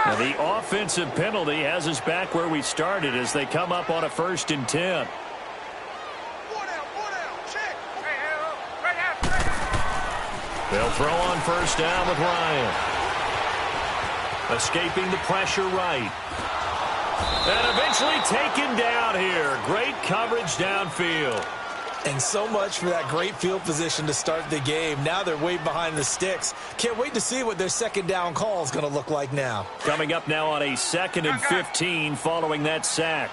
And the offensive penalty has us back where we started as they come up on a 1st and 10. They'll throw on 1st down with Ryan. Escaping the pressure right. And eventually taken down here. Great coverage downfield. And so much for that great field position to start the game. Now they're way behind the sticks. Can't wait to see what their 2nd down call is going to look like now. Coming up now on a 2nd and 15 following that sack.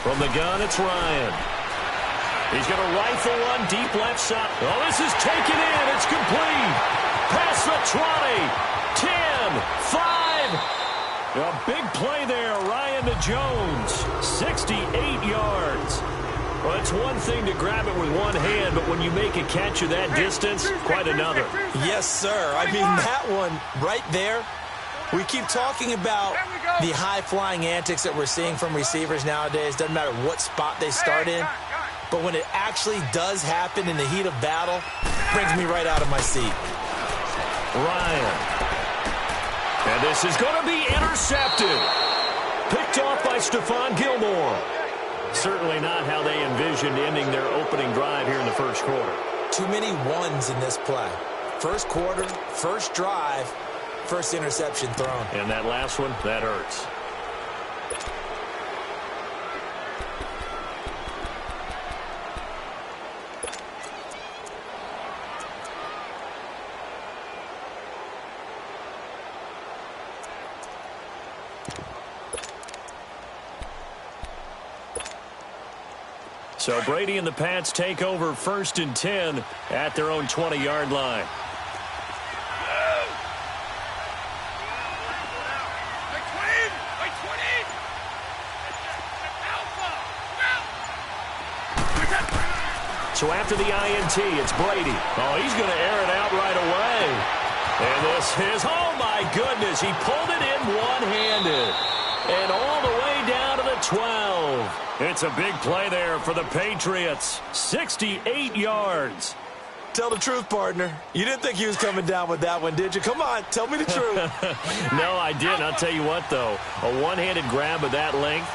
From the gun, it's Ryan. He's going to rifle one deep left side. Oh, this is taken in. It's complete. Past the 20. 10. 5. A big play there. Ryan to Jones. 68 yards. Well, it's one thing to grab it with one hand, but when you make a catch of that distance, quite another. Yes, sir. I mean, that one right there. We keep talking about the high-flying antics that we're seeing from receivers nowadays. Doesn't matter what spot they start in. But when it actually does happen in the heat of battle, it brings me right out of my seat. Ryan. And this is going to be intercepted. Picked off by Stephon Gilmore. Certainly not how they envisioned ending their opening drive here in the 1st quarter. Too many ones in this play. 1st quarter, 1st drive, 1st interception thrown. And that last one, that hurts. So Brady and the Pats take over 1st and 10 at their own 20-yard line. So after the INT, it's Brady. Oh, he's going to air it out right away. And this is, oh my goodness, he pulled it in one-handed. And all the way down to the 12. It's a big play there for the Patriots. 68 yards. Tell the truth, partner. You didn't think he was coming down with that one, did you? Come on, tell me the truth. No, I didn't. I'll tell you what, though. A one-handed grab of that length.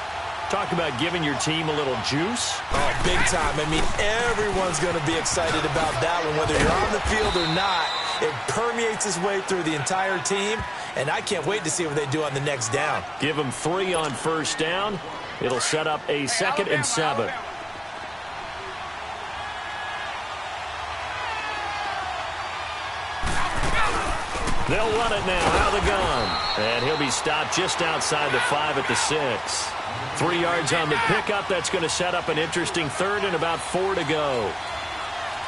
Talk about giving your team a little juice. Oh, big time. I mean, everyone's going to be excited about that one, whether you're on the field or not. It permeates its way through the entire team, and I can't wait to see what they do on the next down. Give them 3 on 1st down. It'll set up a 2nd and 7. They'll run it now out of the gun. And he'll be stopped just outside the 5 at the 6. 3 yards on the pickup. That's going to set up an interesting 3rd and about 4 to go.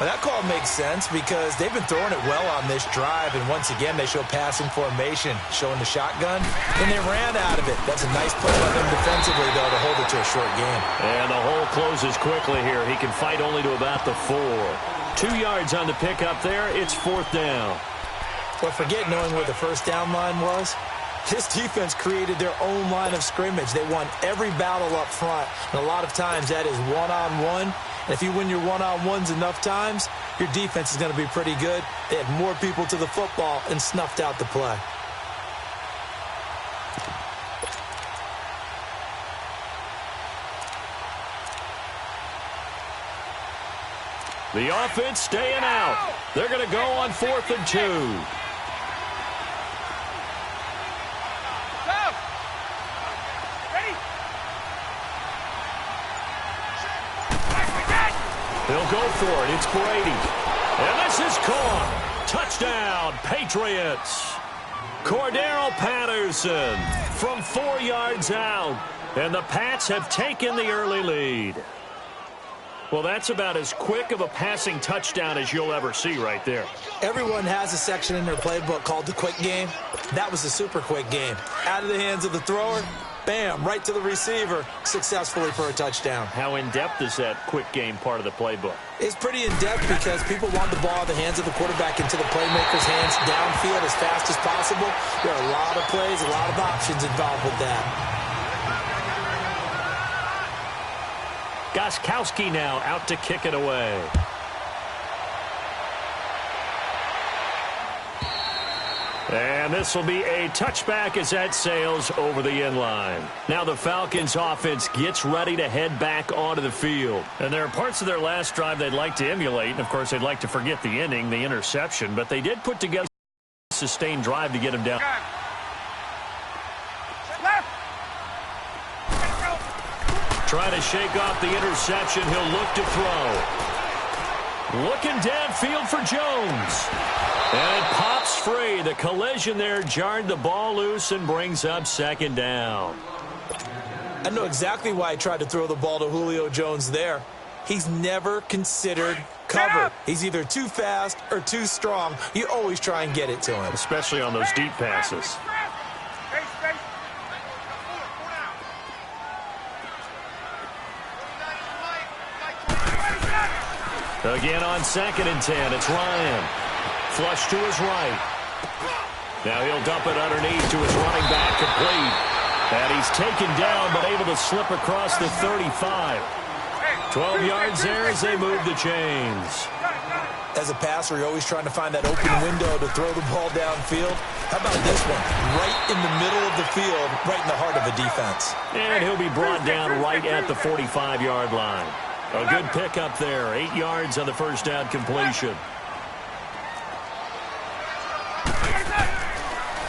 Well, that call makes sense because they've been throwing it well on this drive, and once again they show passing formation, showing the shotgun, and they ran out of it. That's a nice play by them defensively, though, to hold it to a short game. And the hole closes quickly here. He can fight only to about the 4. 2 yards on the pickup there. It's 4th down. Well, forget knowing where the 1st down line was. This defense created their own line of scrimmage. They won every battle up front, and a lot of times that is one-on-one. And if you win your one-on-ones enough times, your defense is going to be pretty good. They had more people to the football and snuffed out the play. The offense staying out. They're going to go on 4th and 2. They'll go for it. It's Brady. And this is caught. Touchdown, Patriots. Cordero Patterson from 4 yards out. And the Pats have taken the early lead. Well, that's about as quick of a passing touchdown as you'll ever see right there. Everyone has a section in their playbook called the quick game. That was a super quick game. Out of the hands of the thrower, bam, right to the receiver, successfully for a touchdown. How in-depth is that quick game part of the playbook? It's pretty in-depth because people want the ball in the hands of the quarterback into the playmaker's hands downfield as fast as possible. There are a lot of plays, a lot of options involved with that. Gostkowski now out to kick it away. And this will be a touchback as that sails over the end line. Now the Falcons offense gets ready to head back onto the field. And there are parts of their last drive they'd like to emulate. And, of course, they'd like to forget the ending, the interception. But they did put together a sustained drive to get him down. Trying to shake off the interception. He'll look to throw. Looking downfield for Jones. And it pops free. The collision there jarred the ball loose and brings up second down. I know exactly why I tried to throw the ball to Julio Jones there. He's never considered cover. He's either too fast or too strong. You always try and get it to him. Especially on those deep passes. Again on 2nd and 10. It's Ryan. Flush to his right. Now he'll dump it underneath to his running back, complete. And he's taken down but able to slip across the 35. 12 yards there as they move the chains. As a passer, you're always trying to find that open window to throw the ball downfield. How about this one? Right in the middle of the field, right in the heart of a defense. And he'll be brought down right at the 45-yard line. A good pickup there. 8 yards on the first down completion.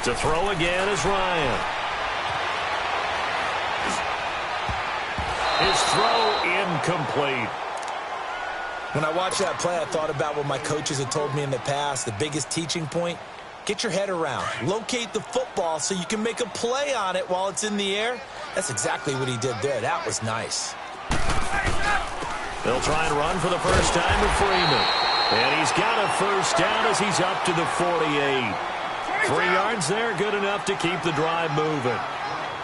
To throw again is Ryan. His throw incomplete. When I watched that play, I thought about what my coaches had told me in the past. The biggest teaching point, get your head around. Locate the football so you can make a play on it while it's in the air. That's exactly what he did there. That was nice. They'll try and run for the first time with Freeman. And he's got a first down as he's up to the 48. 3 yards there, good enough to keep the drive moving.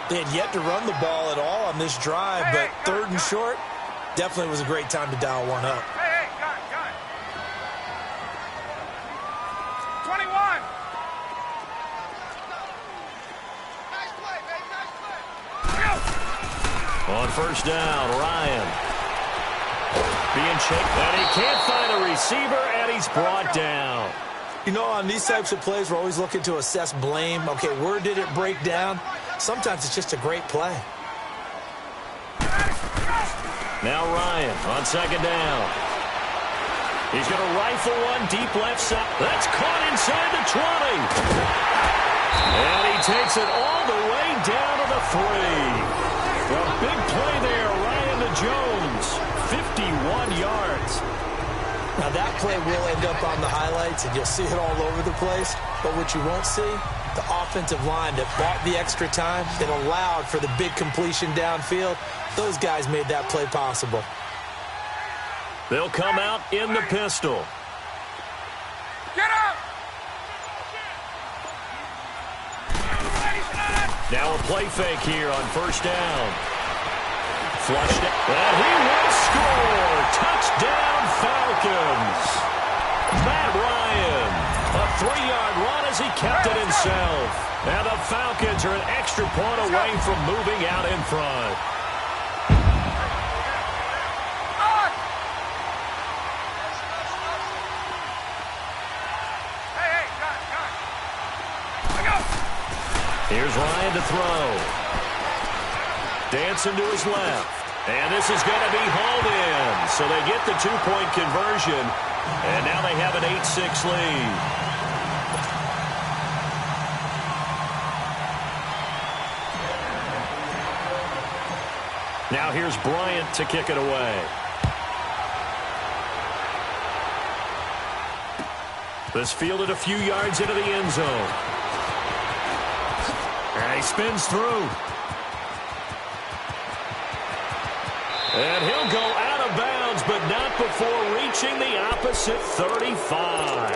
They had yet to run the ball at all on this drive, but 3rd and short, definitely was a great time to dial one up. Hey, got it. 21. Nice play, baby, nice play. On first down, Ryan. Being checked, and he can't find a receiver, and he's brought down. You know, on these types of plays, we're always looking to assess blame. Okay, where did it break down? Sometimes it's just a great play. Now Ryan on 2nd down. He's going to rifle one deep left side. That's caught inside the 20. And he takes it all the way down to the 3. A big play there, Ryan to Jones. 51 yards. Now, that play will end up on the highlights, and you'll see it all over the place. But what you won't see, the offensive line that bought the extra time, that allowed for the big completion downfield, those guys made that play possible. They'll come out in the pistol. Get up! Now a play fake here on first down. Flushed it, and he will score! Touchdown, Falcons! Matt Ryan, a 3-yard run as he kept it himself. And the Falcons are an extra point away from moving out in front. Here's Ryan to throw. Dancing to his left. And this is going to be hauled in. So they get the 2-point conversion. And now they have an 8-6 lead. Now here's Bryant to kick it away. This fielded a few yards into the end zone. And he spins through. And he'll go out of bounds, but not before reaching the opposite 35.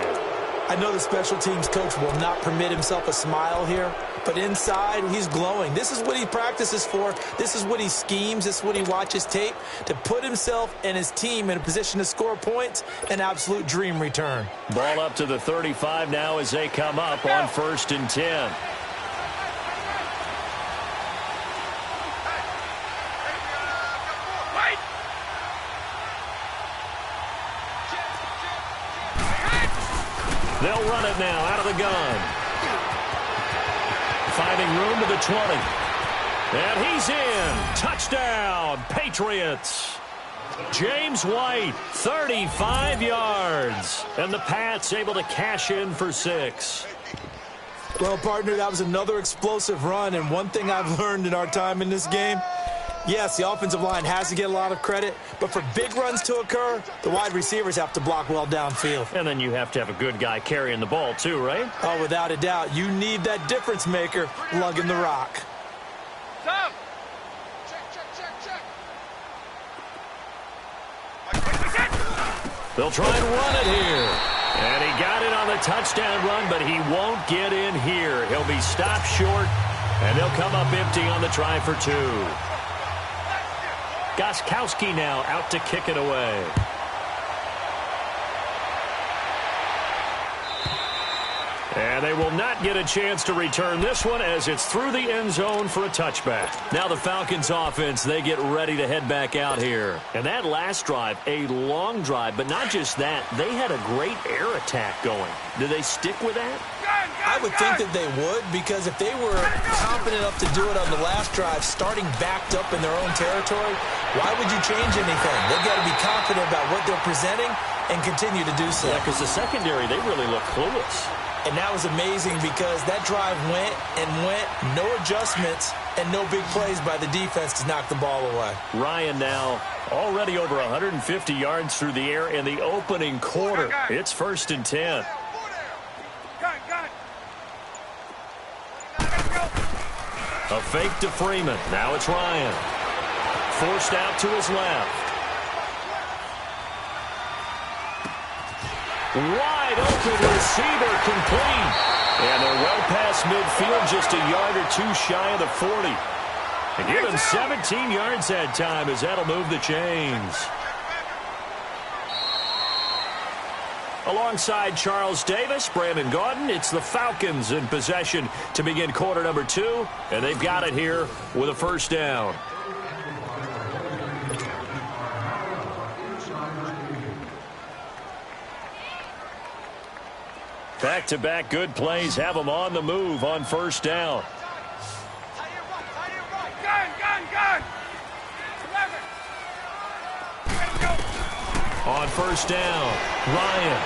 I know the special teams coach will not permit himself a smile here, but inside, he's glowing. This is what he practices for. This is what he schemes. This is what he watches tape to put himself and his team in a position to score points. An absolute dream return. Ball up to the 35 now as they come up on 1st and 10. They'll run it now out of the gun. finding room to the 20. And he's in. Touchdown, Patriots. James White, 35 yards. And the Pats able to cash in for 6. Well, partner, that was another explosive run. And one thing I've learned in our time in this game, yes, the offensive line has to get a lot of credit, but for big runs to occur, the wide receivers have to block well downfield. And then you have to have a good guy carrying the ball too, right? Oh, without a doubt. You need that difference maker lugging the rock. Stop. Check. They'll try and run it here. And he got it on the touchdown run, but he won't get in here. He'll be stopped short, and they'll come up empty on the try for 2. Gostkowski now out to kick it away. And they will not get a chance to return this one as it's through the end zone for a touchback. Now the Falcons offense, they get ready to head back out here. And that last drive, a long drive, but not just that, they had a great air attack going. Do they stick with that? I would think that they would, because if they were confident enough to do it on the last drive, starting backed up in their own territory, why would you change anything? They've got to be confident about what they're presenting and continue to do so. Yeah, because the secondary, they really look clueless. And that was amazing because that drive went and went, no adjustments, and no big plays by the defense to knock the ball away. Ryan now already over 150 yards through the air in the opening quarter. It's 1st and 10. Gun. A fake to Freeman. Now it's Ryan. Forced out to his left. Wide open receiver complete. And they're well past midfield, just a yard or 2 shy of the 40. And give him 17 yards that time as that'll move the chains. Alongside Charles Davis, Brandon Gaudin, it's the Falcons in possession to begin quarter number 2. And they've got it here with a 1st down. Back-to-back good plays have them on the move on 1st down. Gun. 11. On 1st down, Ryan.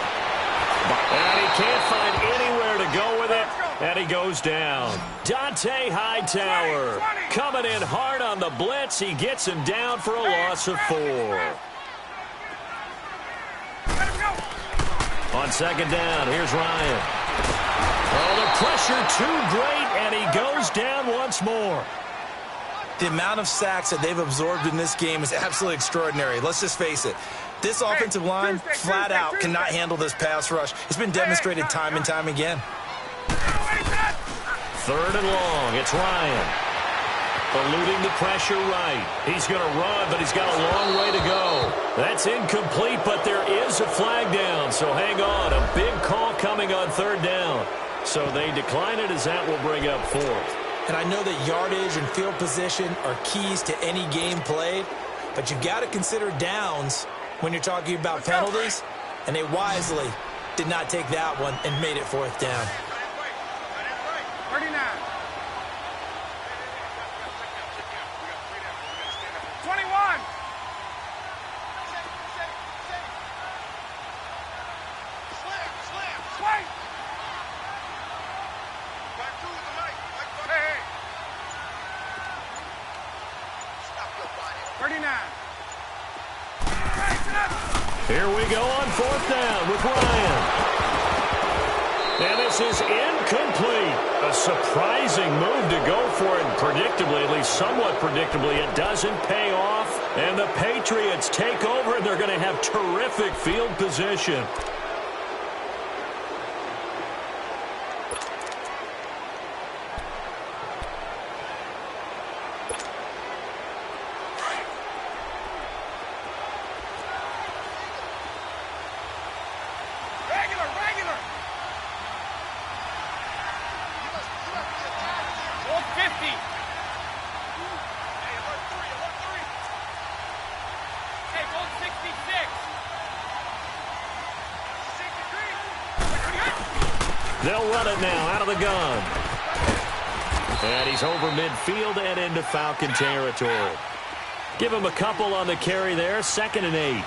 And he can't find anywhere to go with it, and he goes down. Dante Hightower coming in hard on the blitz. He gets him down for a loss of 4. On 2nd down, here's Ryan. Oh, the pressure too great, and he goes down once more. The amount of sacks that they've absorbed in this game is absolutely extraordinary. Let's just face it. This offensive line, flat out, cannot handle this pass rush. It's been demonstrated time and time again. 3rd and long, it's Ryan. Eluding the pressure right. He's going to run, but he's got a long way to go. That's incomplete, but there is a flag down, so hang on. A big call coming on 3rd down. So they decline it as that will bring up 4th. And I know that yardage and field position are keys to any game played, but you've got to consider downs when you're talking about penalties, and they wisely did not take that one and made it 4th down. 39. 21. Slam. Hey. 39. Here we go on 4th down with Ryan. And this is incomplete. A surprising move to go for it. Predictably, at least somewhat predictably, it doesn't pay off. And the Patriots take over, and they're going to have terrific field position. They'll run it now out of the gun. And he's over midfield and into Falcon territory. Give him a couple on the carry there. 2nd and 8.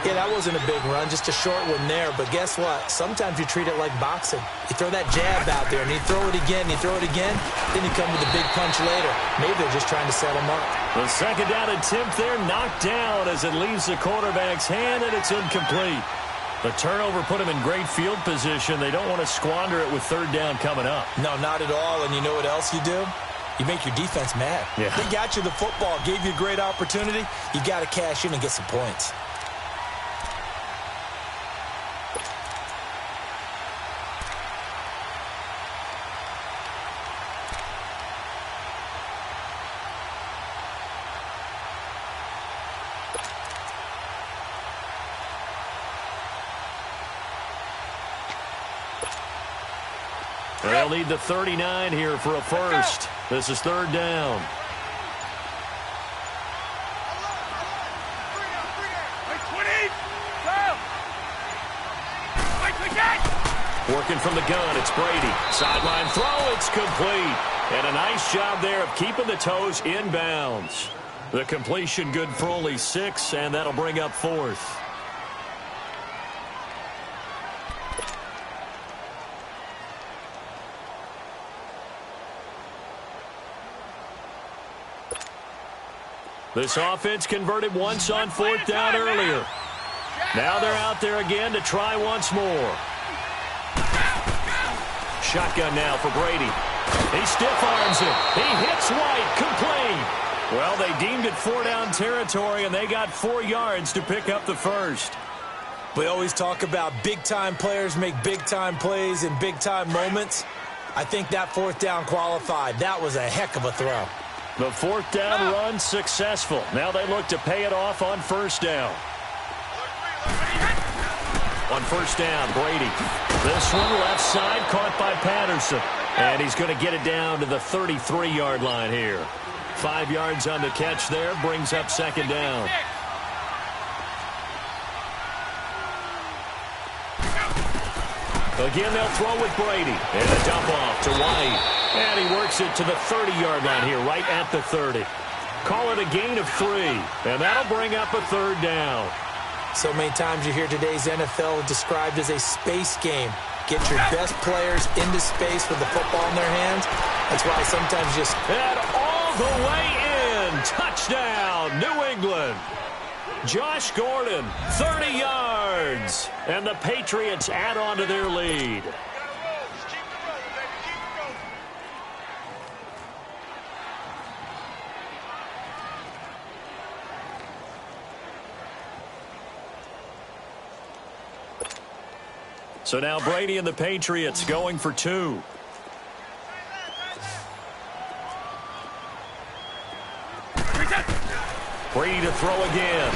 Yeah, that wasn't a big run, just a short one there. But guess what? Sometimes you treat it like boxing. You throw that jab out there, and you throw it again, you throw it again, then you come with a big punch later. Maybe they're just trying to set him up. The 2nd down attempt there knocked down as it leaves the quarterback's hand, and it's incomplete. The turnover put him in great field position. They don't want to squander it with 3rd down coming up. No, not at all. And you know what else you do? You make your defense mad. Yeah. They got you the football, gave you a great opportunity. You got to cash in and get some points. They'll need the 39 here for a first. This is 3rd down. Working from the gun, it's Brady. Sideline throw, it's complete. And a nice job there of keeping the toes inbounds. The completion good for only 6, and that'll bring up 4th. This offense converted once on 4th down earlier. Now they're out there again to try once more. Shotgun now for Brady. He stiff-arms it. He hits White. Complete. Well, they deemed it 4-down territory, and they got 4 yards to pick up the first. We always talk about big-time players make big-time plays in big-time moments. I think that 4th down qualified. That was a heck of a throw. The 4th down run successful. Now they look to pay it off on 1st down. On 1st down, Brady. This one left side caught by Patterson. And he's going to get it down to the 33-yard line here. 5 yards on the catch there, brings up 2nd down. Again, they'll throw with Brady. And a dump off to White. And he works it to the 30-yard line here, right at the 30. Call it a gain of 3. And that'll bring up a 3rd down. So many times you hear today's NFL described as a space game. Get your best players into space with the football in their hands. That's why sometimes just... And all the way in. Touchdown, New England. Josh Gordon, 30 yards. And the Patriots add on to their lead. So now Brady and the Patriots going for 2. Brady to throw again.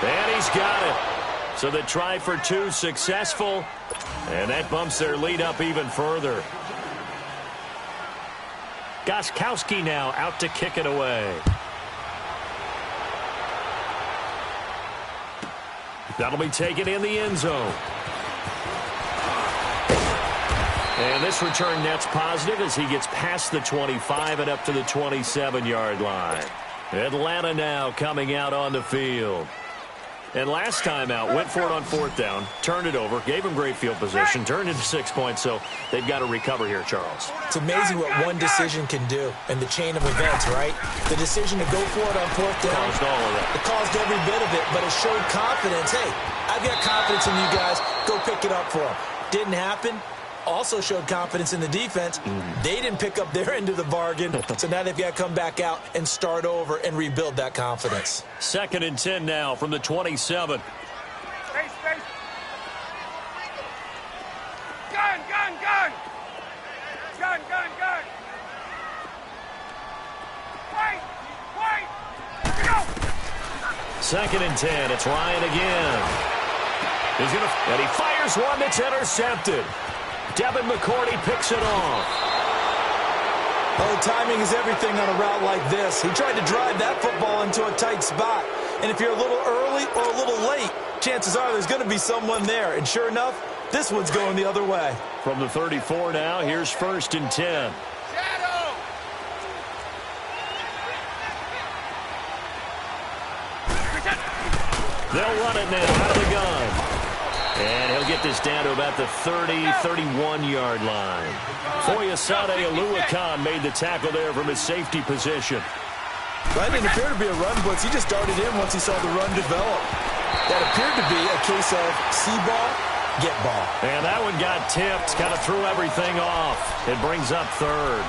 And he's got it. So the try for 2 successful. And that bumps their lead up even further. Gostkowski now out to kick it away. That'll be taken in the end zone. And this return net's positive as he gets past the 25 and up to the 27-yard line. Atlanta now coming out on the field. And last time out, went for it on 4th down, turned it over, gave him great field position, turned into 6 points, so they've got to recover here, Charles. It's amazing what one decision can do in the chain of events, right? The decision to go for it on 4th down. Caused all of that. It caused every bit of it, but it showed confidence. Hey, I've got confidence in you guys. Go pick it up for them. Didn't happen. Also showed confidence in the defense. They didn't pick up their end of the bargain, so now they've got to come back out and start over and rebuild that confidence. 2nd and 10 now from the 27. Space, space. Gun, gun, gun. Gun, gun, gun. Wait, wait. Go. 2nd and 10. It's Ryan again. And he fires one that's intercepted. Devin McCourty picks it off. Oh, timing is everything on a route like this. He tried to drive that football into a tight spot. And if you're a little early or a little late, chances are there's going to be someone there. And sure enough, this one's going the other way. From the 34 now, here's 1st and 10. They'll run it now out of the gun. And he'll get this down to about the 30, 31-yard line. Bwick777 made the tackle there from his safety position. That didn't appear to be a run blitz. He just darted in once he saw the run develop. That appeared to be a case of see ball, get ball. And that one got tipped, kind of threw everything off. It brings up third.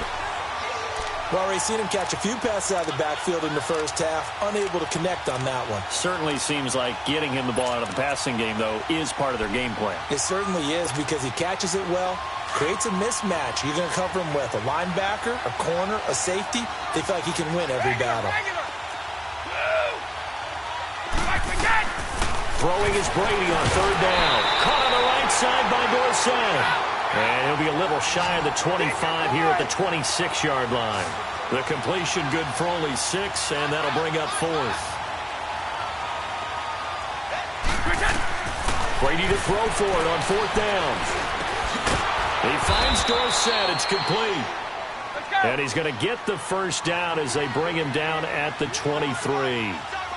Well, already seen him catch a few passes out of the backfield in the first half, unable to connect on that one. Certainly seems like getting him the ball out of the passing game, though, is part of their game plan. It certainly is because he catches it well, creates a mismatch. You're going to cover him with a linebacker, a corner, a safety. They feel like he can win every battle. Throwing is Brady on third down. Caught on the right side by Dorsett. And he'll be a little shy of the 25 here at the 26-yard line. The completion good for only 6, and that'll bring up fourth. Brady to throw for it on fourth down. He finds Dorsett. It's complete. And he's going to get the first down as they bring him down at the 23.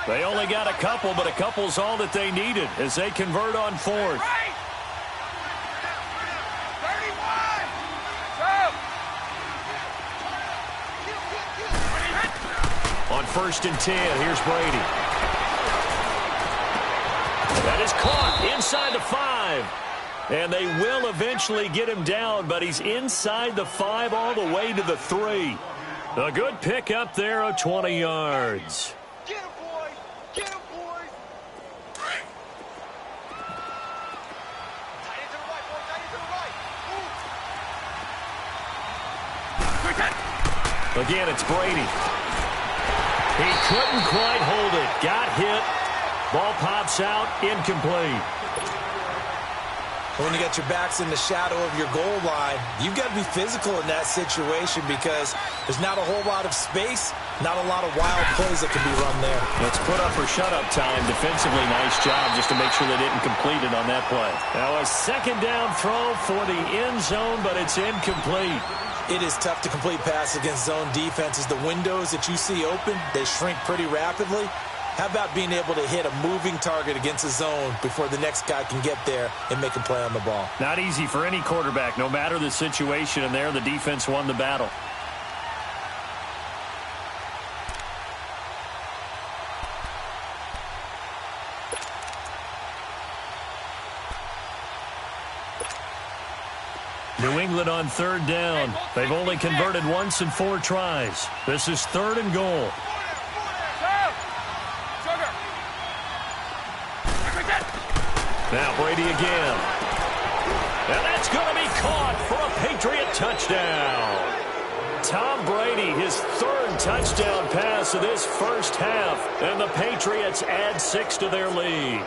They only got a couple, but a couple's all that they needed as they convert on fourth. On 1st and 10, here's Brady. That is caught inside the 5. And they will eventually get him down, but he's inside the 5 all the way to the 3. A good pick up there of 20 yards. Get him, boys! Get him, boys! Tight end to the right, boys! Tight end to the right! Again, it's Brady. He couldn't quite hold it. Got hit. Ball pops out. Incomplete. When you got your backs in the shadow of your goal line, you've got to be physical in that situation because there's not a whole lot of space, not a lot of wild plays that can be run there. Let's put up for shut-up time. Defensively, nice job just to make sure they didn't complete it on that play. Now a second down throw for the end zone, but it's incomplete. It is tough to complete passes against zone defenses. The windows that you see open, they shrink pretty rapidly. How about being able to hit a moving target against a zone before the next guy can get there and make a play on the ball? Not easy for any quarterback, no matter the situation, and there the defense won the battle. New England on third down. They've only converted once in 4 tries. This is 3rd and goal. Now Brady again. And that's going to be caught for a Patriot touchdown. Tom Brady, his 3rd touchdown pass of this first half. And the Patriots add 6 to their lead.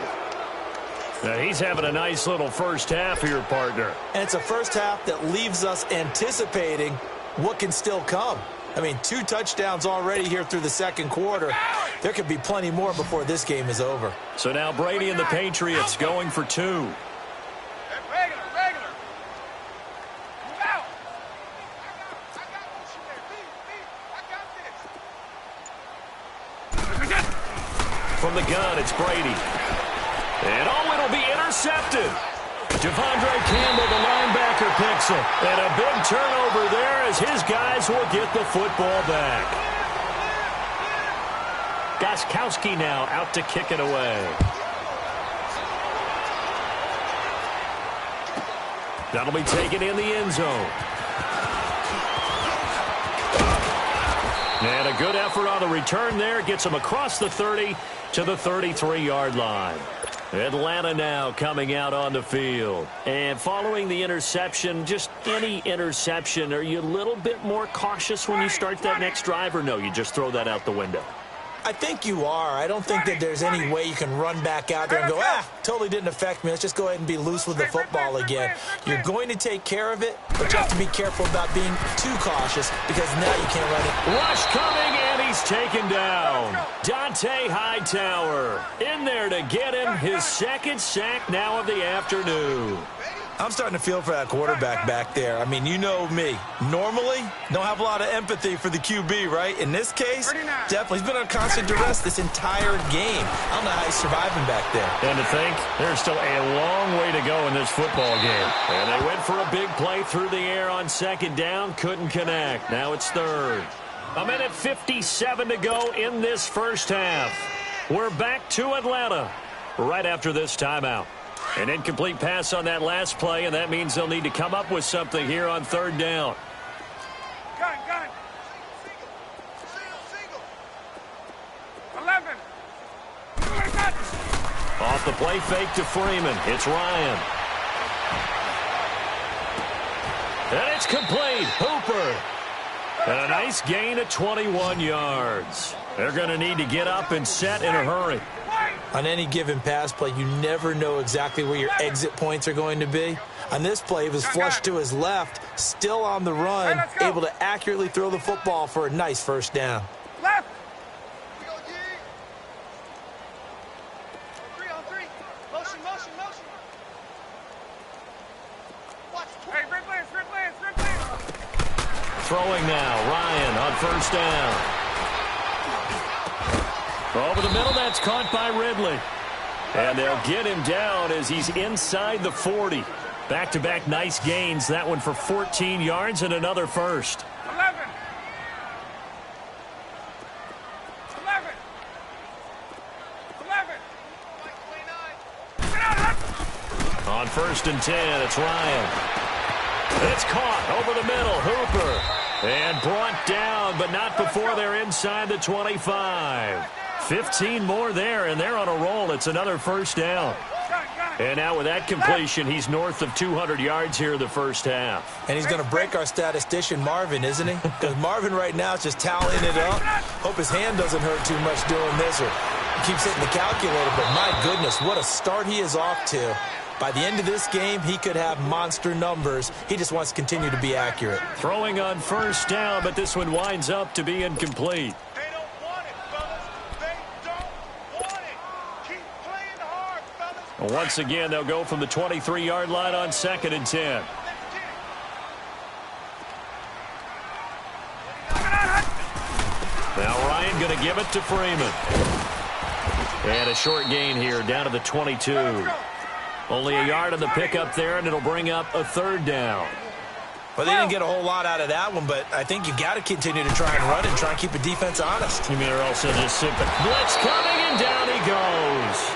Now he's having a nice little first half here, partner. And it's a first half that leaves us anticipating what can still come. I mean, 2 touchdowns already here through the second quarter. There could be plenty more before this game is over. So now Brady and the Patriots going for 2. Regular. Move out. I got this. From the gun, it's Brady. And it'll be intercepted. Devondre Campbell, the linebacker, picks it. And a big turnover there as his guys will get the football back. Gostkowski now out to kick it away. That'll be taken in the end zone. And a good effort on the return there. Gets him across the 30 to the 33-yard line. Atlanta now coming out on the field. And following the interception, just any interception, are you a little bit more cautious when you start that next drive, or no, you just throw that out the window? I think you are. I don't think that there's any way you can run back out there and go, totally didn't affect me. Let's just go ahead and be loose with the football again. You're going to take care of it, but you have to be careful about being too cautious because now you can't run it. Rush coming, and he's taken down. Dante Hightower in there to get him his 2nd sack now of the afternoon. I'm starting to feel for that quarterback back there. I mean, you know me. Normally, don't have a lot of empathy for the QB, right? In this case, definitely. He's been on constant duress this entire game. I don't know how he's surviving back there. And to think, there's still a long way to go in this football game. And they went for a big play through the air on second down. Couldn't connect. Now it's third. 1:57 to go in this first half. We're back to Atlanta right after this timeout. An incomplete pass on that last play, and that means they'll need to come up with something here on third down. Gun. 11. Off the play fake to Freeman. It's Ryan. And it's complete. Hooper. And a nice gain of 21 yards. They're going to need to get up and set in a hurry. On any given pass play, you never know exactly where your exit points are going to be. On this play, he was flushed to his left, still on the run, able to accurately throw the football for a nice first down. Left. 3 on 3. Motion. Watch. Hey, red lance. Throwing now. Ryan on first down. Over the middle, that's caught by Ridley. And they'll get him down as he's inside the 40. Back-to-back nice gains. That one for 14 yards and another first. 11. On first and 10, it's Ryan. It's caught over the middle. Hooper. And brought down, but not before they're inside the 25. 15 more there, and they're on a roll. It's another first down. And now with that completion, he's north of 200 yards here in the first half. And he's going to break our statistician, Marvin, isn't he? Because Marvin right now is just tallying it up. Hope his hand doesn't hurt too much doing this, or he keeps hitting the calculator. But my goodness, what a start he is off to. By the end of this game, he could have monster numbers. He just wants to continue to be accurate. Throwing on first down, but this one winds up to be incomplete. Once again, they'll go from the 23-yard line on second and 10. Now Ryan going to give it to Freeman. And a short gain here down to the 22. Only a yard on the pickup there, and it'll bring up a third down. Well, they didn't get a whole lot out of that one, but I think you got to continue to try and run and try and keep the defense honest. You mean they're also just simply blitz coming, and down he goes.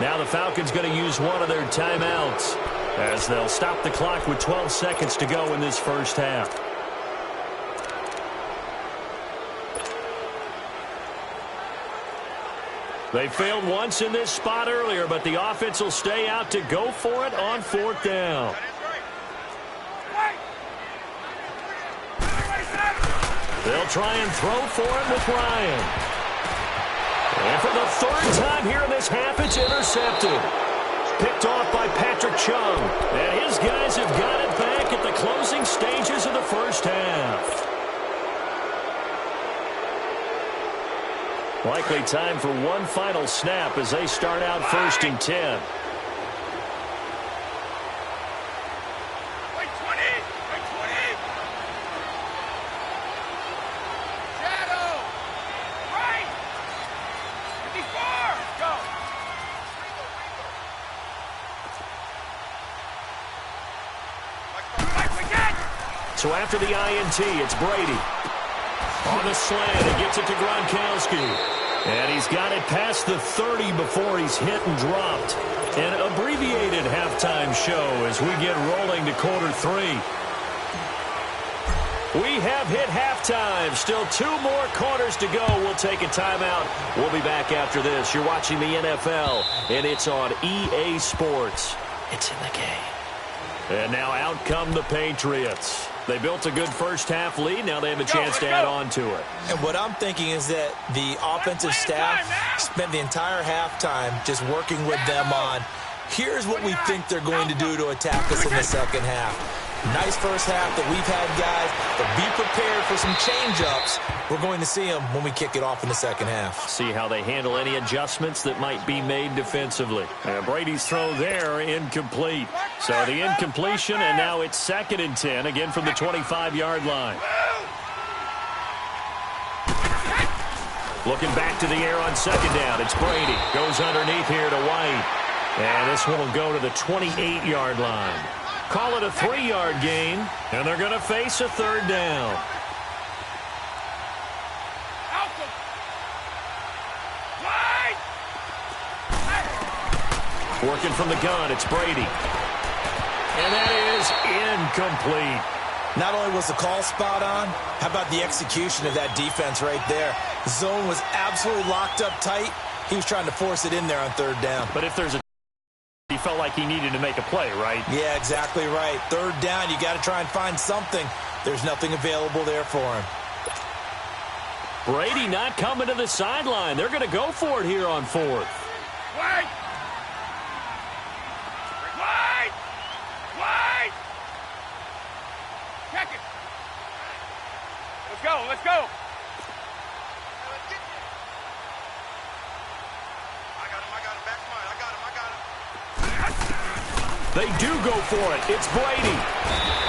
Now the Falcons going to use one of their timeouts as they'll stop the clock with 12 seconds to go in this first half. They failed once in this spot earlier, but the offense will stay out to go for it on fourth down. They'll try and throw for it with Ryan. And for the third time here in this half, it's intercepted. Picked off by Patrick Chung. And his guys have got it back at the closing stages of the first half. Likely time for one final snap as they start out first and 10. So after the INT, it's Brady. On the slant, he gets it to Gronkowski. And he's got it past the 30 before he's hit and dropped. An abbreviated halftime show as we get rolling to quarter three. We have hit halftime. Still 2 more quarters to go. We'll take a timeout. We'll be back after this. You're watching the NFL, and it's on EA Sports. It's in the game. And now out come the Patriots. They built a good first half lead. Now they have a chance to add on to it. And what I'm thinking is that the offensive staff spent the entire halftime just working with them on, here's what we think they're going to do to attack us in the second half. Nice first half that we've had, guys, but be prepared for some change-ups. We're going to see them when we kick it off in the second half. See how they handle any adjustments that might be made defensively. And Brady's throw there, incomplete. So the incompletion, and now it's 2nd and 10, again from the 25-yard line. Looking back to the air on 2nd down. It's Brady. Goes underneath here to White. And this one will go to the 28-yard line. Call it a 3-yard gain, and they're going to face a 3rd down. Working from the gun, it's Brady. And that is incomplete. Not only was the call spot on, how about the execution of that defense right there? The zone was absolutely locked up tight. He was trying to force it in there on 3rd down. But if there's a he felt like he needed to make a play, right? Yeah, exactly right. 3rd down, you got to try and find something. There's nothing available there for him. Brady not coming to the sideline. They're going to go for it here on 4th. Wait! Wait! Wait! Check it. Let's go, let's go. They do go for it. It's Brady.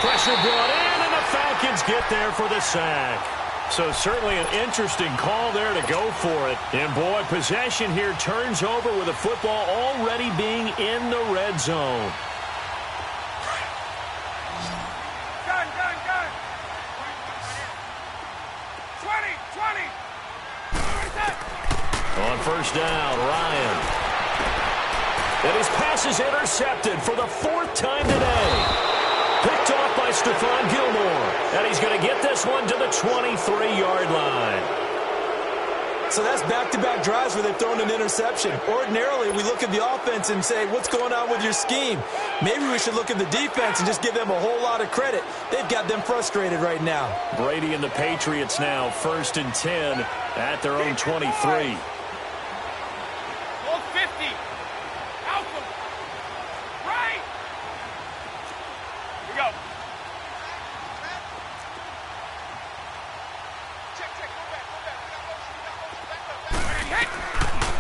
Pressure brought in, and the Falcons get there for the sack. So certainly an interesting call there to go for it. And, boy, possession here turns over with the football already being in the red zone. Gun, gun, gun. 20, 20. On 1st down, Ryan. And his pass is intercepted for the 4th time today. Picked off by Stephon Gilmore. And he's going to get this one to the 23-yard line. So that's back-to-back drives where they've thrown an interception. Ordinarily, we look at the offense and say, what's going on with your scheme? Maybe we should look at the defense and just give them a whole lot of credit. They've got them frustrated right now. Brady and the Patriots now 1st and 10 at their own 23.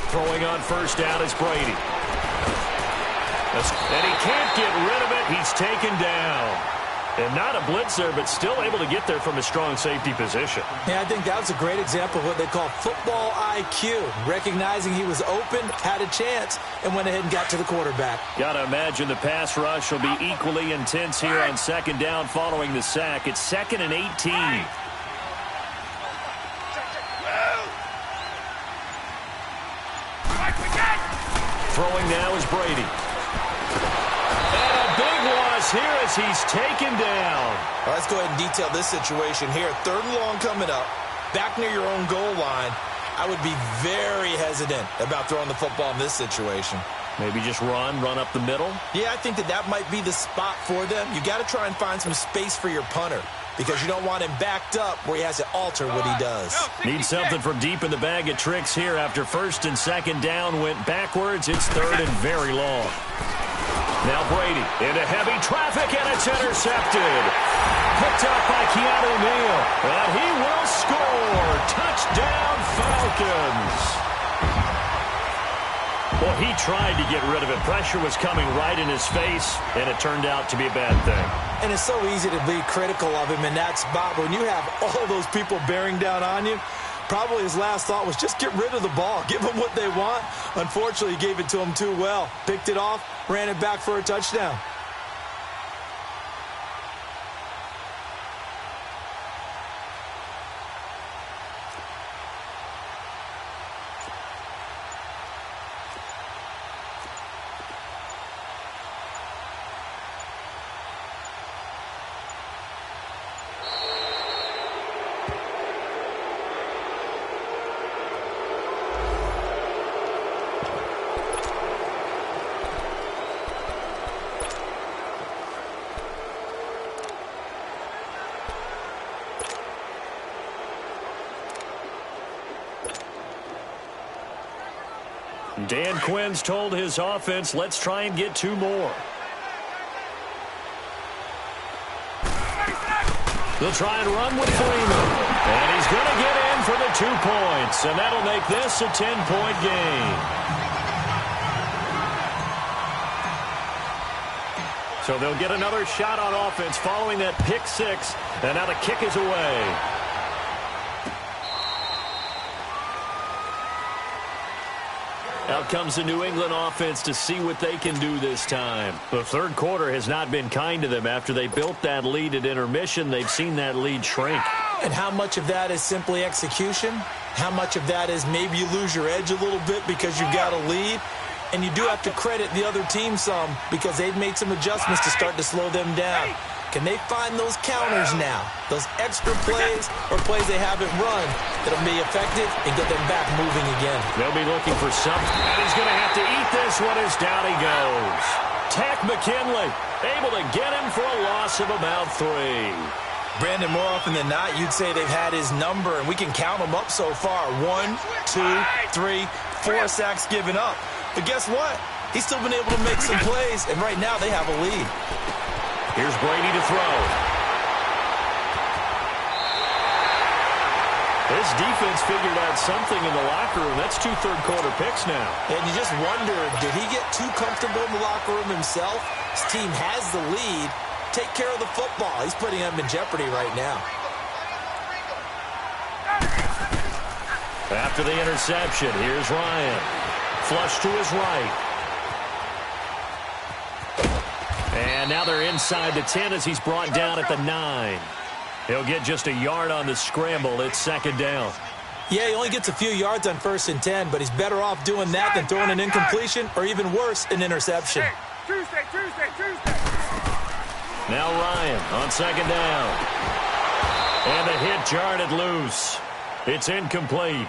Throwing on 1st down is Brady. And he can't get rid of it. He's taken down. And not a blitzer, but still able to get there from a strong safety position. Yeah, I think that was a great example of what they call football IQ. Recognizing he was open, had a chance, and went ahead and got to the quarterback. Got to imagine the pass rush will be equally intense here on 2nd down following the sack. It's 2nd and 18. Throwing now is Brady. And a big loss here as he's taken down. Well, let's go ahead and detail this situation here. 3rd and long coming up, back near your own goal line. I would be very hesitant about throwing the football in this situation. Maybe just run up the middle? Yeah, I think that might be the spot for them. You got to try and find some space for your punter, because you don't want him backed up where he has to alter what he does. Need something from deep in the bag of tricks here after 1st and 2nd down went backwards. It's 3rd and very long. Now Brady into heavy traffic, and it's intercepted. Picked up by Keanu Neal, and he will score. Touchdown, Falcons. Well, he tried to get rid of it. Pressure was coming right in his face, and it turned out to be a bad thing. And it's so easy to be critical of him in that spot. But when you have all those people bearing down on you, probably his last thought was just get rid of the ball. Give them what they want. Unfortunately, he gave it to them too well. Picked it off, ran it back for a touchdown. Dan Quinn's told his offense, let's try and get 2 more. They'll try and run with Freeman. And he's going to get in for the 2 points. And that'll make this a 10-point game. So they'll get another shot on offense following that pick 6. And now the kick is away. Out comes the New England offense to see what they can do this time. The third quarter has not been kind to them. After they built that lead at intermission, they've seen that lead shrink. And how much of that is simply execution? How much of that is maybe you lose your edge a little bit because you've got a lead? And you do have to credit the other team some because they've made some adjustments to start to slow them down. Can they find those counters now, those extra plays or plays they haven't run that'll be effective and get them back moving again? They'll be looking for something. And he's going to have to eat this one as down he goes. Tack McKinley able to get him for a loss of about 3. Brandon, more often than not, you'd say they've had his number, and we can count them up so far. 1, 2, 3, 4 sacks given up. But guess what? He's still been able to make some plays, and right now they have a lead. Here's Brady to throw. This defense figured out something in the locker room. That's 2 third-quarter picks now. And you just wonder, did he get too comfortable in the locker room himself? His team has the lead. Take care of the football. He's putting them in jeopardy right now. After the interception, here's Ryan. Flush to his right. And now they're inside the 10 as he's brought down at the 9. He'll get just a yard on the scramble. It's second down. Yeah, he only gets a few yards on 1st and 10, but he's better off doing that than throwing an incompletion or even worse, an interception. Tuesday. Now Ryan on second down. And the hit jarred it loose. It's incomplete.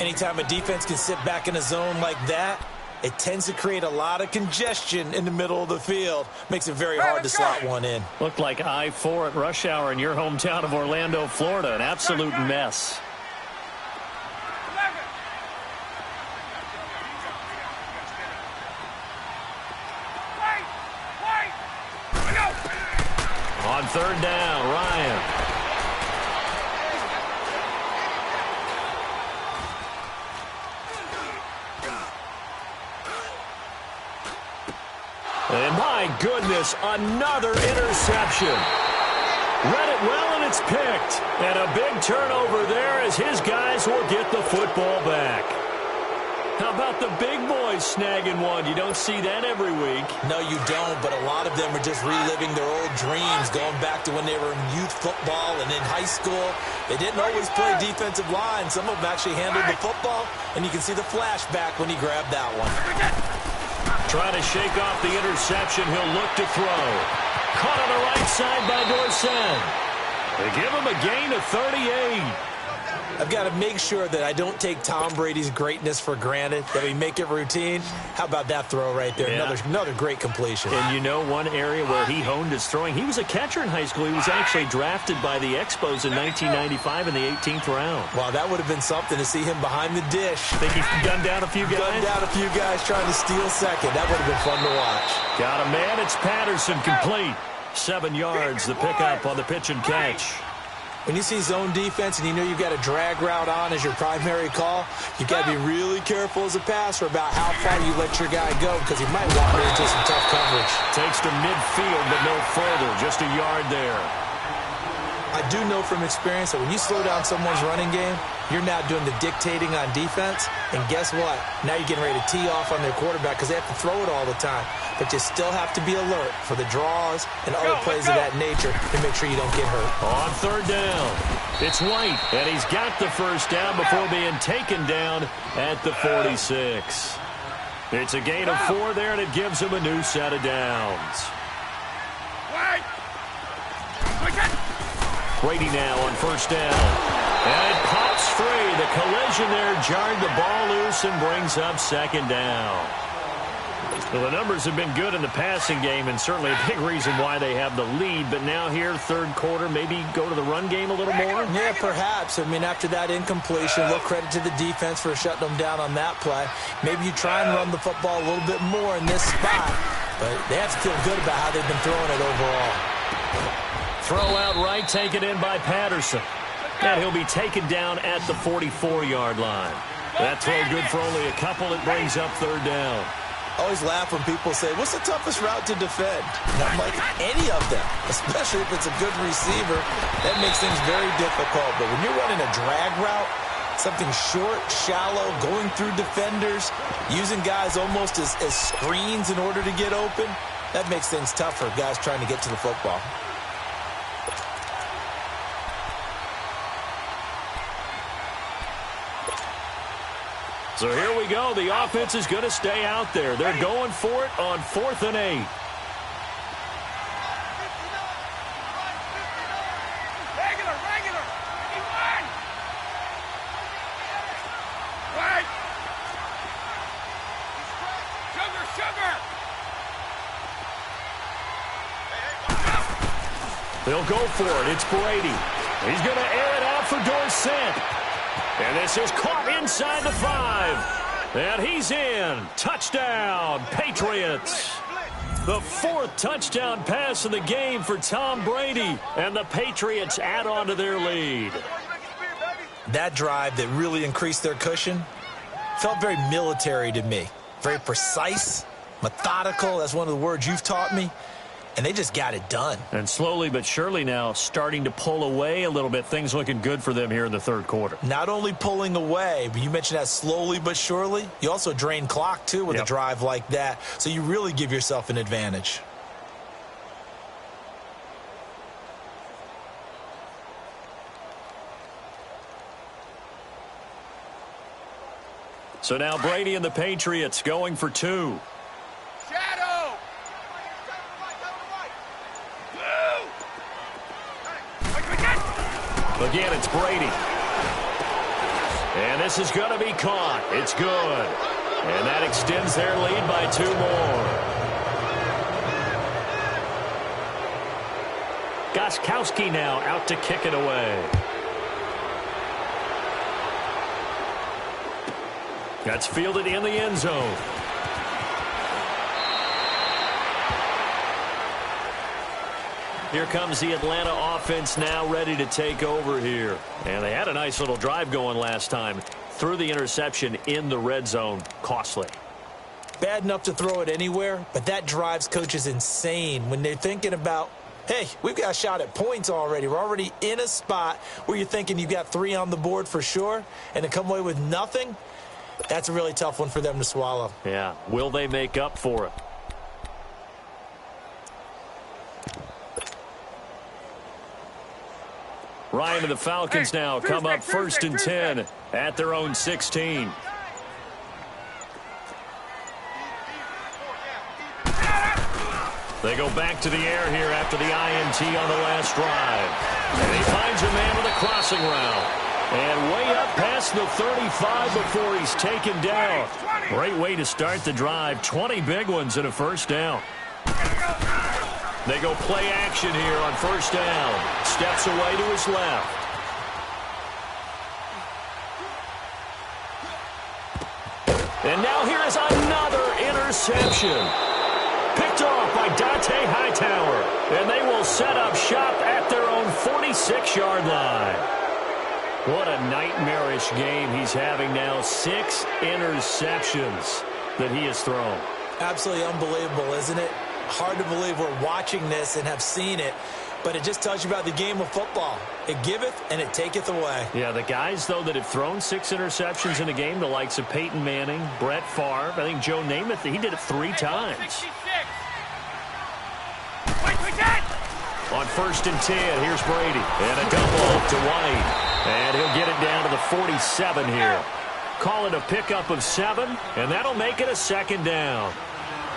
Anytime a defense can sit back in a zone like that, it tends to create a lot of congestion in the middle of the field. Makes it very hard to slot one in. Looked like I-4 at rush hour in your hometown of Orlando, Florida. An absolute mess. On third down, Ryan. And my goodness, another interception. Read it well, and it's picked. And a big turnover there as his guys will get the football back. How about the big boys snagging one? You don't see that every week. No, you don't, but a lot of them are just reliving their old dreams, going back to when they were in youth football and in high school. They didn't always play defensive line. Some of them actually handled the football, and you can see the flashback when he grabbed that one. Trying to shake off the interception. He'll look to throw. Caught on the right side by Dorsett. They give him a gain of 38. I've got to make sure that I don't take Tom Brady's greatness for granted, that we make it routine. How about that throw right there? Yeah. Another great completion. And you know one area where he honed his throwing? He was a catcher in high school. He was actually drafted by the Expos in 1995 in the 18th round. Wow, that would have been something to see him behind the dish. Think he's gunned down a few guys? Gunned down a few guys trying to steal second. That would have been fun to watch. Got a man. It's Patterson complete. 7 yards, the pickup on the pitch and catch. When you see zone defense and you know you've got a drag route on as your primary call, you've got to be really careful as a passer about how far you let your guy go because he might wander into some tough coverage. Takes to midfield, but no further. Just a yard there. I do know from experience that when you slow down someone's running game, you're now doing the dictating on defense. And guess what? Now you're getting ready to tee off on their quarterback because they have to throw it all the time. But you still have to be alert for the draws and other plays of that nature to make sure you don't get hurt. On third down, it's White, and he's got the first down before being taken down at the 46. It's a gain of 4 there, and it gives him a new set of downs. Brady now on first down. And it pops free. The collision there jarred the ball loose and brings up second down. Well, the numbers have been good in the passing game and certainly a big reason why they have the lead. But now here, third quarter, maybe go to the run game a little more? Yeah, perhaps. I mean, after that incompletion, a little credit to the defense for shutting them down on that play. Maybe you try and run the football a little bit more in this spot. But they have to feel good about how they've been throwing it overall. Throw out right, taken in by Patterson. And he'll be taken down at the 44-yard line. That throw good for only a couple. It brings up third down. I always laugh when people say, what's the toughest route to defend? And I'm like, any of them, especially if it's a good receiver. That makes things very difficult. But when you're running a drag route, something short, shallow, going through defenders, using guys almost as screens in order to get open, that makes things tough for guys trying to get to the football. So here we go. The offense is going to stay out there. They're going for it on 4th and 8. Regular. Right. Sugar. They'll go for it. It's Brady. He's going to air it out for Dorsett. And this is caught inside the 5. And he's in. Touchdown, Patriots. The 4th touchdown pass of the game for Tom Brady. And the Patriots add on to their lead. That drive that really increased their cushion felt very military to me. Very precise, methodical. That's one of the words you've taught me. And they just got it done. And slowly but surely now starting to pull away a little bit. Things looking good for them here in the third quarter. Not only pulling away, but you mentioned that slowly but surely. You also drain clock, too, with a drive like that. So you really give yourself an advantage. So now Brady and the Patriots going for 2. Shadow. Again, it's Brady. And this is going to be caught. It's good. And that extends their lead by 2 more. Gostkowski now out to kick it away. That's fielded in the end zone. Here comes the Atlanta offense now ready to take over here. And they had a nice little drive going last time. Threw the interception in the red zone. Costly. Bad enough to throw it anywhere, but that drives coaches insane when they're thinking about, hey, we've got a shot at points already. We're already in a spot where you're thinking you've got 3 on the board for sure, and to come away with nothing, that's a really tough one for them to swallow. Yeah. Will they make up for it? Ryan and the Falcons now come up 1st and 10 at their own 16. They go back to the air here after the INT on the last drive. And he finds a man with a crossing route. And way up past the 35 before he's taken down. Great way to start the drive. 20 big ones and a first down. They go play action here on 1st down. Steps away to his left. And now here is another interception. Picked off by Dante Hightower. And they will set up shop at their own 46-yard line. What a nightmarish game he's having now. 6 interceptions that he has thrown. Absolutely unbelievable, isn't it? Hard to believe we're watching this and have seen it, but it just tells you about the game of football. It giveth and it taketh away. Yeah, the guys, though, that have thrown 6 interceptions in a game, the likes of Peyton Manning, Brett Favre, I think Joe Namath, he did it 3 times. 66. On 1st and 10, here's Brady. And a double off to White. And he'll get it down to the 47 here. Call it a pickup of 7, and that'll make it a 2nd down.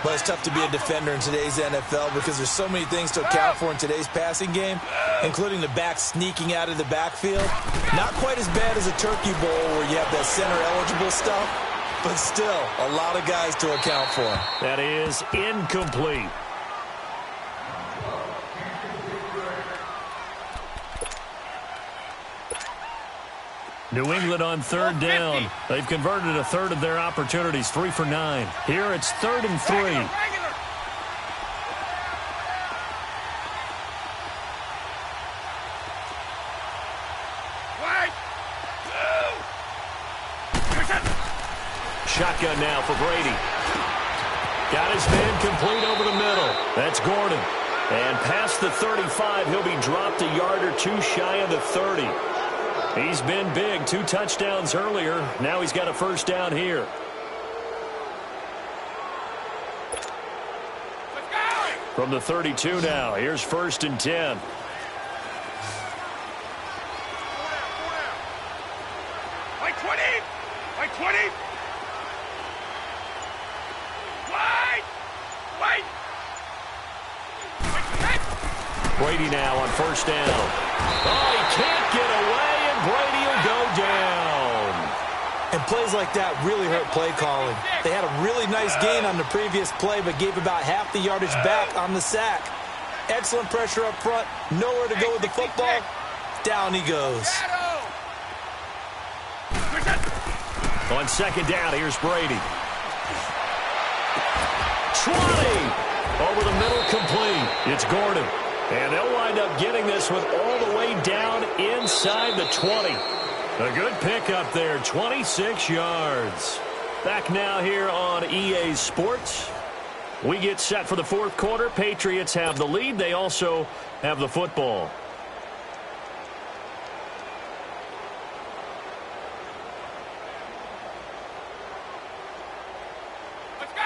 But it's tough to be a defender in today's NFL because there's so many things to account for in today's passing game, including the back sneaking out of the backfield. Not quite as bad as a Turkey Bowl where you have that center-eligible stuff, but still a lot of guys to account for. That is incomplete. New England on 3rd down. They've converted a third of their opportunities, 3 for 9. Here it's 3rd and 3. Shotgun now for Brady. Got his man complete over the middle. That's Gordon. And past the 35, he'll be dropped a yard or two shy of the 30. He's been big. 2 touchdowns earlier. Now he's got a first down here. From the 32 now, here's 1st and 10. By 20! By 20! Wait! Brady now on 1st down. Oh, he can't get away, and Brady will go down. And plays like that really hurt play calling. They had a really nice gain on the previous play, but gave about half the yardage back on the sack. Excellent pressure up front. Nowhere to go with the football. Down he goes. On 2nd down, here's Brady. 20! Over the middle, complete. It's Gordon. And they'll wind up getting this with all the way down inside the 20. A good pickup there, 26 yards. Back now here on EA Sports. We get set for the 4th quarter. Patriots have the lead. They also have the football. Let's go!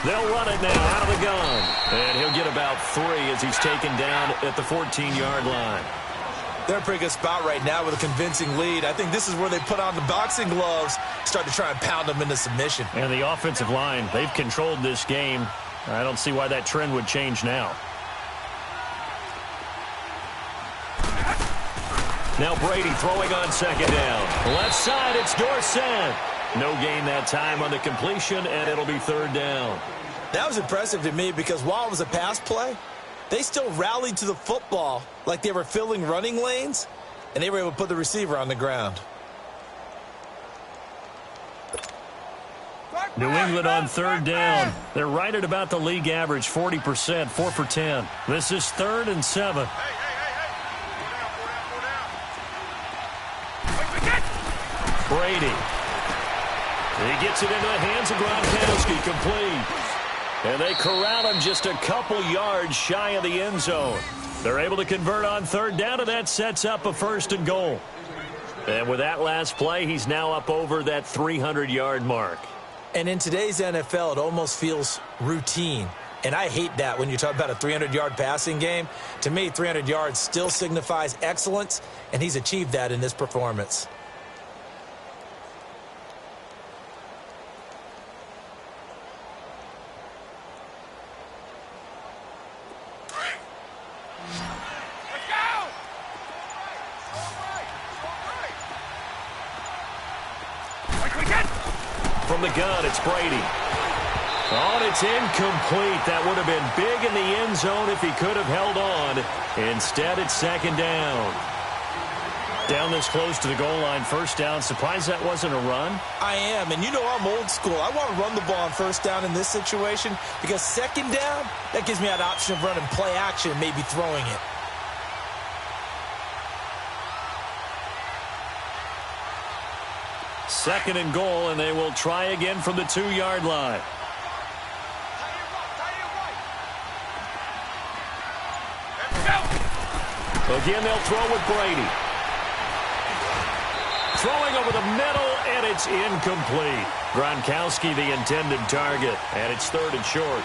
They'll run it now out of the gun. And he'll get about 3 as he's taken down at the 14-yard line. They're in a pretty good spot right now with a convincing lead. I think this is where they put on the boxing gloves, start to try and pound them into submission. And the offensive line, they've controlled this game. I don't see why that trend would change now. Now Brady throwing on 2nd down. Left side, it's Dorsett. No gain that time on the completion, and it'll be 3rd down. That was impressive to me because while it was a pass play, they still rallied to the football like they were filling running lanes, and they were able to put the receiver on the ground. New England on 3rd down. They're right at about the league average, 40%, 4 for 10. This is 3rd and 7. Brady. He gets it into the hands of Gronkowski, complete. And they corral him just a couple yards shy of the end zone. They're able to convert on 3rd down, and that sets up a 1st and goal. And with that last play, he's now up over that 300-yard mark. And in today's NFL, it almost feels routine. And I hate that when you talk about a 300-yard passing game. To me, 300 yards still signifies excellence, and he's achieved that in this performance. From the gun, it's Brady. Oh, and it's incomplete. That would have been big in the end zone if he could have held on. Instead, it's 2nd down. Down this close to the goal line, 1st down. Surprised that wasn't a run? I am, and you know I'm old school. I want to run the ball on 1st down in this situation because 2nd down, that gives me that option of running play action and maybe throwing it. Second and goal, and they will try again from the 2-yard line. Again, they'll throw with Brady. Throwing over the middle, and it's incomplete. Gronkowski, the intended target, and it's 3rd and short.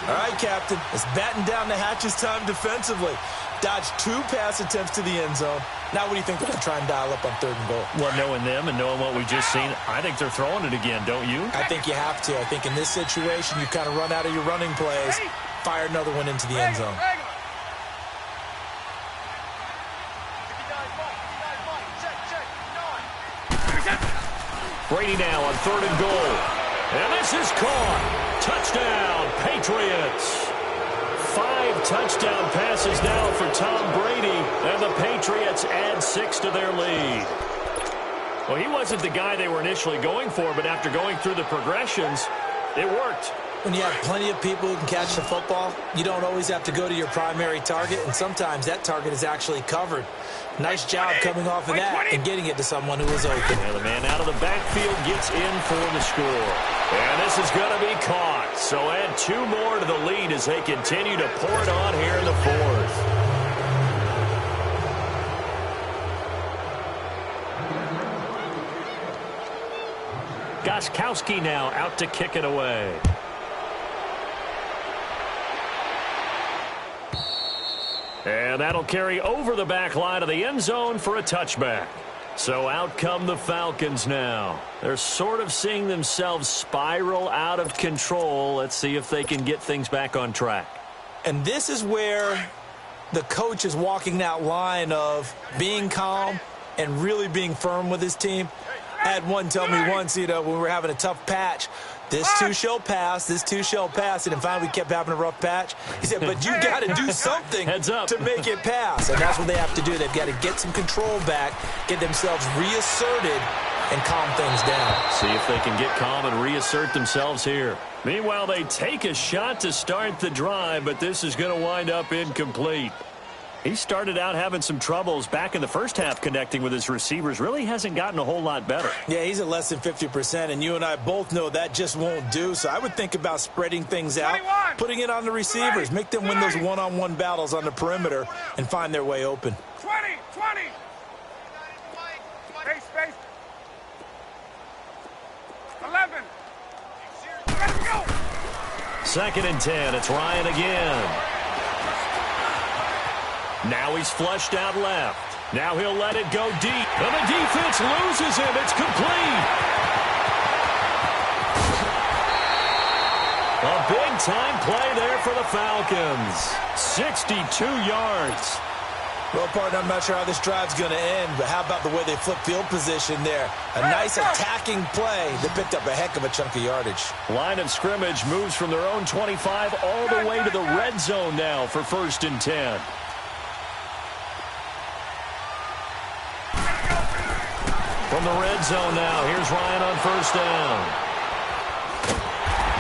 All right, Captain, it's batten down the hatches time defensively. Dodged 2 pass attempts to the end zone. Now what do you think they're going to try and dial up on 3rd and goal? Well, knowing them and knowing what we've just seen, I think they're throwing it again, don't you? I think you have to. I think in this situation, you kind of run out of your running plays, fire another one into the end zone. Brady now on 3rd and goal. And this is caught. Touchdown, Patriots. 5 touchdown passes now for Tom Brady, and the Patriots add 6 to their lead. Well, he wasn't the guy they were initially going for, but after going through the progressions, it worked. When you have plenty of people who can catch the football, you don't always have to go to your primary target, and sometimes that target is actually covered. Nice job coming off of that and getting it to someone who is open. And the man out of the backfield gets in for the score. And this is going to be caught. So add 2 more to the lead as they continue to pour it on here in the fourth. Gostkowski now out to kick it away. And that'll carry over the back line of the end zone for a touchback. So out come the Falcons now. They're sort of seeing themselves spiral out of control. Let's see if they can get things back on track. And this is where the coach is walking that line of being calm and really being firm with his team. I had one tell me once, when we were having a tough patch, this too shall pass, this too shall pass. And then finally we kept having a rough patch. He said, but you got to do something to make it pass. And that's what they have to do. They've got to get some control back, get themselves reasserted, and calm things down. See if they can get calm and reassert themselves here. Meanwhile, they take a shot to start the drive, but this is going to wind up incomplete. He started out having some troubles back in the first half connecting with his receivers. Really hasn't gotten a whole lot better. Yeah, he's at less than 50%, and you and I both know that just won't do. So I would think about spreading things out, putting it on the receivers, make them win those one-on-one battles on the perimeter, and find their way open. 20. Space. 11. Let's go. 2nd and 10. It's Ryan again. Now he's flushed out left. Now he'll let it go deep. And the defense loses him. It's complete. A big-time play there for the Falcons. 62 yards. Well, partner, I'm not sure how this drive's going to end, but how about the way they flip field position there? A nice attacking play that picked up a heck of a chunk of yardage. Line of scrimmage moves from their own 25 all the way to the red zone now for 1st and 10. From the red zone now, here's Ryan on 1st down.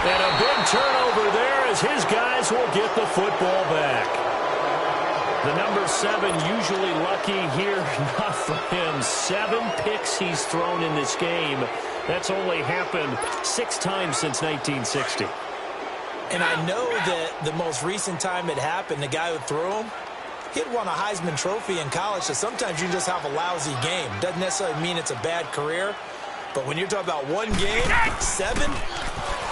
And a big turnover there as his guys will get the football back. The number 7 usually lucky here, not for him. 7 picks he's thrown in this game. That's only happened 6 times since 1960. And I know that the most recent time it happened, the guy who threw him, he had won a Heisman Trophy in college, so sometimes you just have a lousy game. Doesn't necessarily mean it's a bad career, but when you're talking about one game, 7,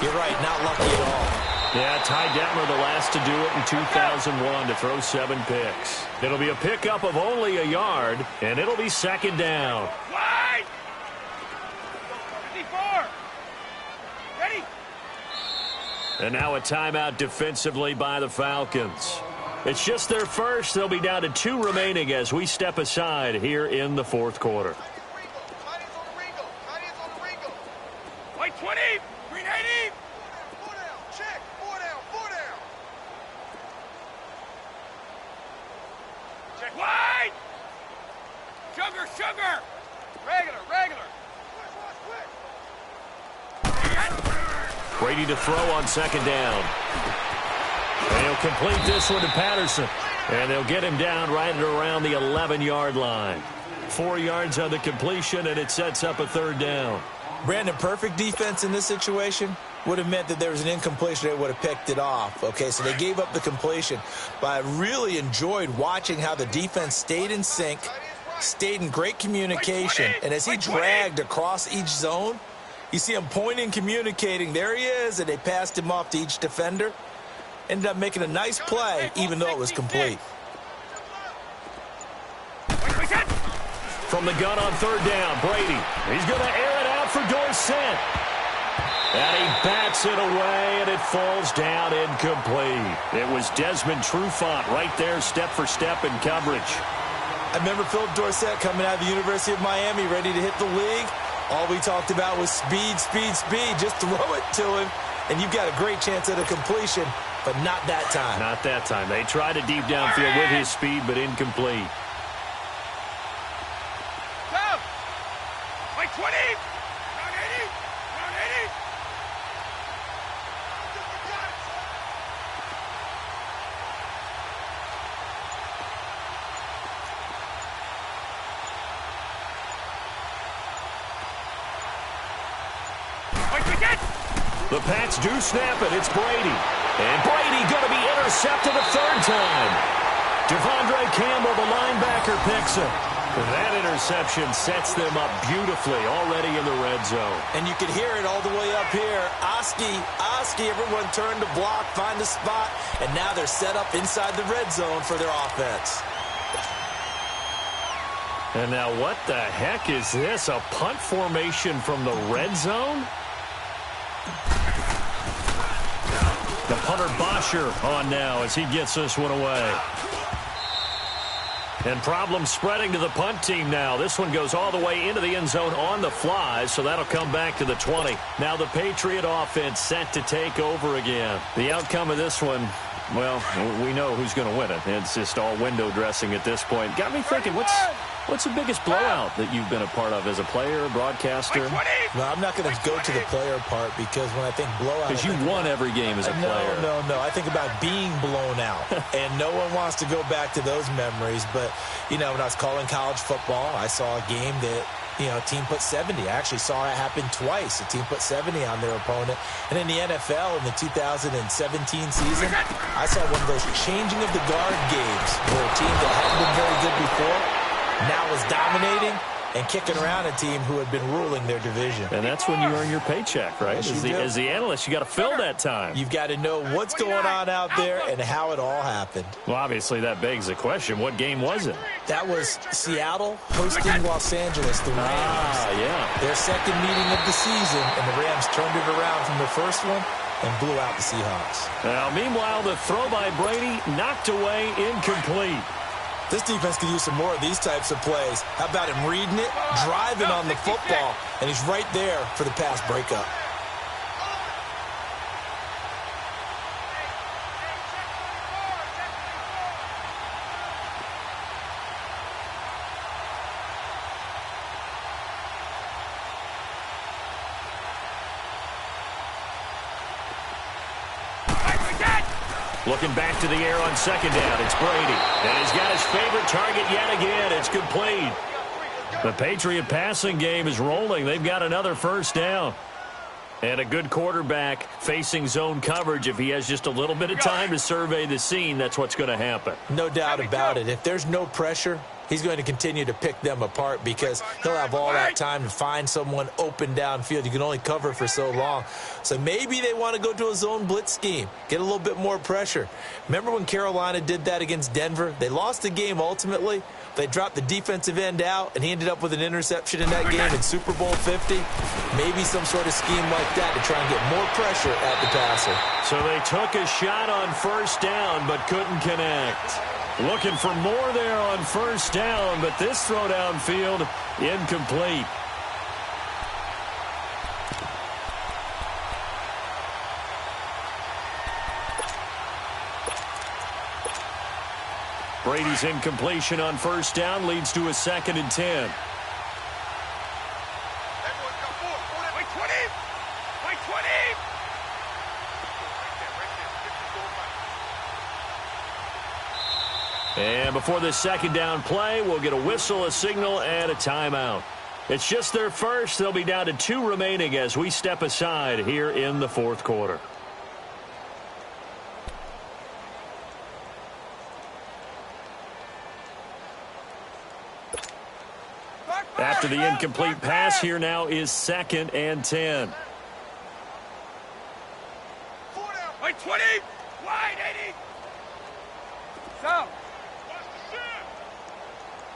you're right, not lucky at all. Yeah, Ty Detmer the last to do it in 2001 to throw 7 picks. It'll be a pickup of only a yard, and it'll be 2nd down. Wide. 54. Ready. And now a timeout defensively by the Falcons. It's just their first. They'll be down to 2 remaining as we step aside here in the 4th quarter. White 20. Green 80. 4 down. Check. 4 down. 4 down. Check. Wide. Sugar. Regular. Brady to throw on 2nd down. And he'll complete this one to Patterson. And they'll get him down right at around the 11-yard line. 4 yards on the completion, and it sets up a 3rd down. Brandon, perfect defense in this situation would have meant that there was an incompletion. They would have picked it off. Okay, so they gave up the completion. But I really enjoyed watching how the defense stayed in sync, stayed in great communication. And as he dragged across each zone, you see him pointing, communicating. There he is, and they passed him off to each defender. Ended up making a nice play, even though it was complete. From the gun on 3rd down, Brady. He's going to air it out for Dorsett. And he bats it away, and it falls down incomplete. It was Desmond Trufant right there, step for step in coverage. I remember Philip Dorsett coming out of the University of Miami, ready to hit the league. All we talked about was speed. Just throw it to him, and you've got a great chance at a completion. But not that time. Not that time. They tried it deep downfield with his speed, but incomplete. Go. White 20. Round 80. The Pats do snap it. It's Brady. And Brady going to be intercepted a third time. Devondre Campbell, the linebacker, picks it. That interception sets them up beautifully already in the red zone. And you can hear it all the way up here. Oski, everyone turned to block, find a spot, and now they're set up inside the red zone for their offense. And now what the heck is this? A punt formation from the red zone? The punter Bosher on now as he gets this one away. And problems spreading to the punt team now. This one goes all the way into the end zone on the fly, so that'll come back to the 20. Now the Patriot offense set to take over again. The outcome of this one, well, we know who's going to win it. It's just all window dressing at this point. Got me thinking, what's the biggest blowout that you've been a part of as a player, broadcaster? No, I'm not going to go to the player part because when I think blowout... Because you won every game as a player. No. I think about being blown out. And no one wants to go back to those memories. But, you know, when I was calling college football, I saw a game that, you know, a team put 70. I actually saw it happen twice. A team put 70 on their opponent. And in the NFL, in the 2017 season, I saw one of those changing of the guard games where a team that hadn't been very good before now was dominating and kicking around a team who had been ruling their division. And that's when you earn your paycheck, right? As the analyst, you got to fill that time. You've got to know what's going on out there and how it all happened. Well, obviously, that begs the question, what game was it? That was Seattle hosting Los Angeles, the Rams. Yeah. Their second meeting of the season, and the Rams turned it around from the first one and blew out the Seahawks. Now, meanwhile, the throw by Brady knocked away, incomplete. This defense could use some more of these types of plays. How about him reading it, driving on the football, and he's right there for the pass breakup. Looking back to the air on second down, it's Brady. And he's got his favorite target yet again. It's complete. The Patriot passing game is rolling. They've got another first down. And a good quarterback facing zone coverage. If he has just a little bit of time to survey the scene, that's what's going to happen. No doubt about it. If there's no pressure, he's going to continue to pick them apart because he'll have all that time to find someone open downfield. You can only cover for so long. So maybe they want to go to a zone blitz scheme, get a little bit more pressure. Remember when Carolina did that against Denver? They lost the game ultimately. They dropped the defensive end out, and he ended up with an interception in that game in Super Bowl 50. Maybe some sort of scheme like that to try and get more pressure at the passer. So they took a shot on first down but couldn't connect. Looking for more there on first down, but this throw downfield incomplete. Brady's incompletion on first down leads to a 2nd and 10. And before this second down play, we'll get a whistle, a signal, and a timeout. It's just their first. They'll be down to 2 remaining as we step aside here in the fourth quarter. After the incomplete pass, here now is 2nd and 10. Wait, 20. Wide, 80. So.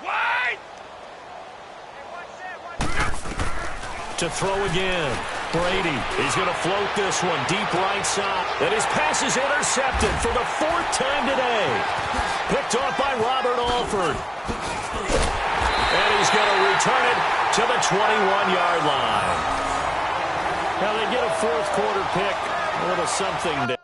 Wide. To throw again. Brady is going to float this one deep right side. And his pass is intercepted for the 4th time today. Picked off by Robert Alford. And he's going to return it to the 21-yard line. Now they get a fourth quarter pick. A little something to